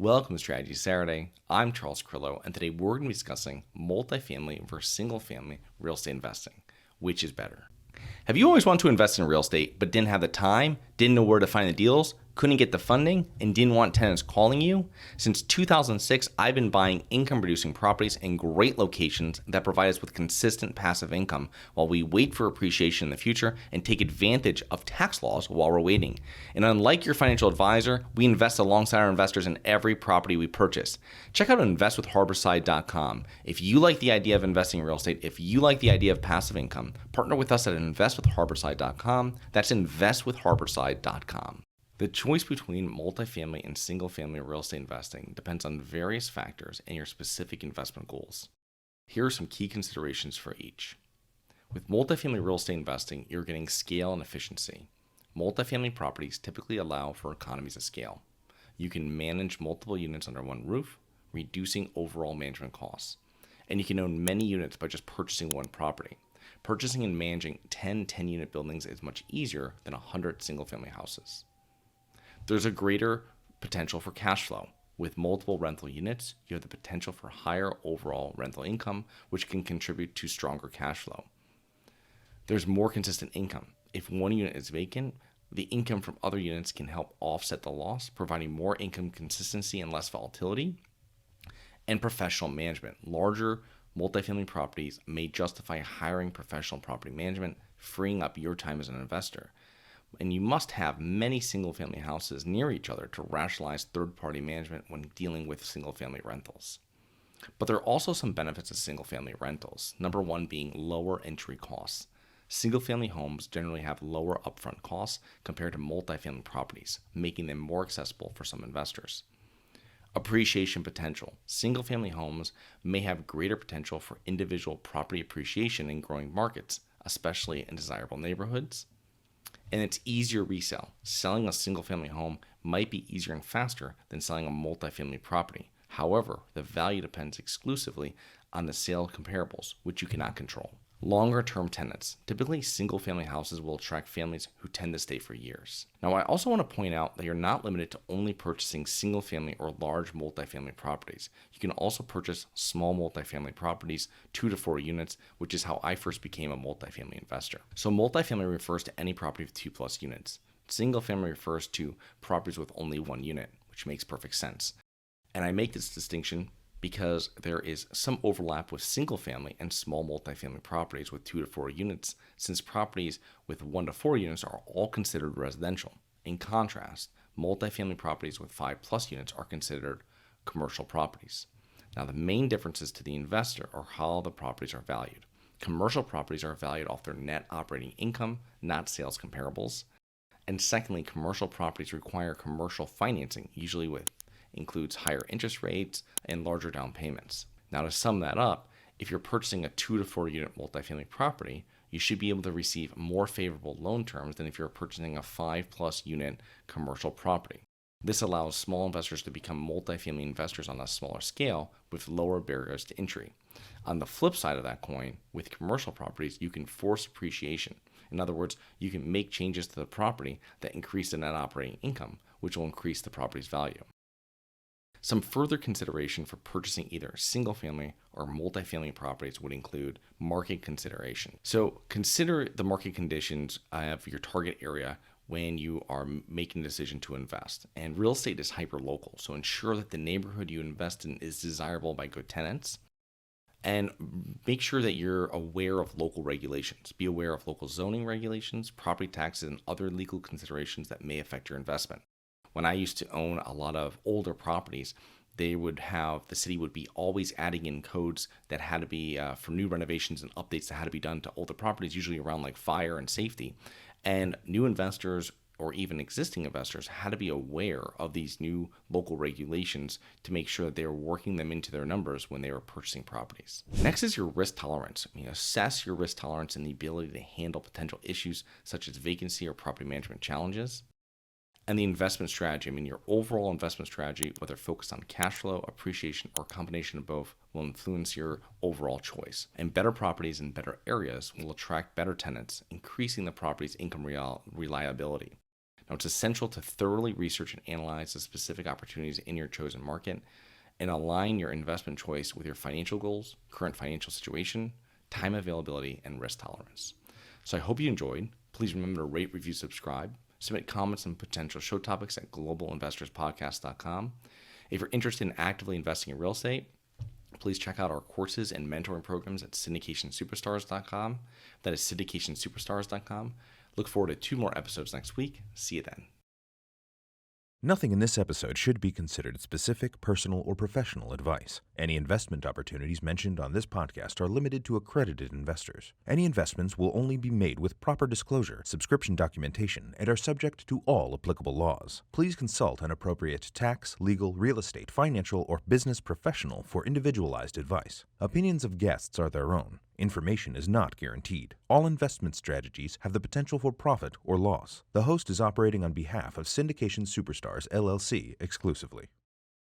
Welcome to Strategy Saturday. I'm Charles Crillo, and today we're going to be discussing multifamily versus single-family real estate investing. Which is better? Have you always wanted to invest in real estate but didn't have the time, didn't know where to find the deals, couldn't get the funding, and didn't want tenants calling you? Since 2006, I've been buying income-producing properties in great locations that provide us with consistent passive income while we wait for appreciation in the future and take advantage of tax laws while we're waiting. And unlike your financial advisor, we invest alongside our investors in every property we purchase. Check out investwithharborside.com. If you like the idea of investing in real estate, if you like the idea of passive income, partner with us at investwithharborside.com. That's investwithharborside.com. The choice between multifamily and single-family real estate investing depends on various factors and your specific investment goals. Here are some key considerations for each. With multifamily real estate investing, you're getting scale and efficiency. Multifamily properties typically allow for economies of scale. You can manage multiple units under one roof, reducing overall management costs. And you can own many units by just purchasing one property. Purchasing and managing 10 10-unit buildings is much easier than 100 single-family houses. There's a greater potential for cash flow. With multiple rental units, you have the potential for higher overall rental income, which can contribute to stronger cash flow. There's more consistent income. If one unit is vacant, the income from other units can help offset the loss, providing more income consistency and less volatility. And professional management. Larger multifamily properties may justify hiring professional property management, freeing up your time as an investor. And you must have many single-family houses near each other to rationalize third-party management when dealing with single-family rentals. But there are also some benefits of single-family rentals. Number one being lower entry costs. Single-family homes generally have lower upfront costs compared to multifamily properties, making them more accessible for some investors. Appreciation potential. Single-family homes may have greater potential for individual property appreciation in growing markets, especially in desirable neighborhoods. And it's easier resale. Selling a single-family home might be easier and faster than selling a multifamily property. However, the value depends exclusively on the sale comparables, which you cannot control. Longer-term tenants. Typically, single-family houses will attract families who tend to stay for years. Now, I also want to point out that you're not limited to only purchasing single-family or large multifamily properties. You can also purchase small multifamily properties, 2 to 4 units, which is how I first became a multifamily investor. So multifamily refers to any property with 2+ units. Single-family refers to properties with only 1 unit, which makes perfect sense. And I make this distinction because there is some overlap with single-family and small multifamily properties with 2 to 4 units, since properties with 1 to 4 units are all considered residential. In contrast, multifamily properties with 5+ units are considered commercial properties. Now, the main differences to the investor are how the properties are valued. Commercial properties are valued off their net operating income, not sales comparables. And secondly, commercial properties require commercial financing, usually includes higher interest rates and larger down payments. Now, to sum that up, if you're purchasing a 2 to 4 unit multifamily property, you should be able to receive more favorable loan terms than if you're purchasing a 5+ unit commercial property. This allows small investors to become multifamily investors on a smaller scale with lower barriers to entry. On the flip side of that coin, with commercial properties, you can force appreciation. In other words, you can make changes to the property that increase the net operating income, which will increase the property's value. Some further consideration for purchasing either single-family or multifamily properties would include market consideration. So consider the market conditions of your target area when you are making a decision to invest. And real estate is hyper-local, so ensure that the neighborhood you invest in is desirable by good tenants. And make sure that you're aware of local regulations. Be aware of local zoning regulations, property taxes, and other legal considerations that may affect your investment. When I used to own a lot of older properties, the city would be always adding in codes that had to be for new renovations and updates that had to be done to older properties, usually around like fire and safety. And new investors or even existing investors had to be aware of these new local regulations to make sure that they were working them into their numbers when they were purchasing properties. Next is your risk tolerance. Assess your risk tolerance and the ability to handle potential issues such as vacancy or property management challenges. And the investment strategy. Your overall investment strategy, whether focused on cash flow, appreciation, or a combination of both, will influence your overall choice. And better properties in better areas will attract better tenants, increasing the property's income reliability. Now, it's essential to thoroughly research and analyze the specific opportunities in your chosen market and align your investment choice with your financial goals, current financial situation, time availability, and risk tolerance. So I hope you enjoyed. Please remember to rate, review, subscribe. Submit comments and potential show topics at globalinvestorspodcast.com. If you're interested in actively investing in real estate, please check out our courses and mentoring programs at syndicationsuperstars.com. That is syndicationsuperstars.com. Look forward to 2 more episodes next week. See you then. Nothing in this episode should be considered specific, personal, or professional advice. Any investment opportunities mentioned on this podcast are limited to accredited investors. Any investments will only be made with proper disclosure, subscription documentation, and are subject to all applicable laws. Please consult an appropriate tax, legal, real estate, financial, or business professional for individualized advice. Opinions of guests are their own. Information is not guaranteed. All investment strategies have the potential for profit or loss. The host is operating on behalf of Syndication Superstars, LLC exclusively.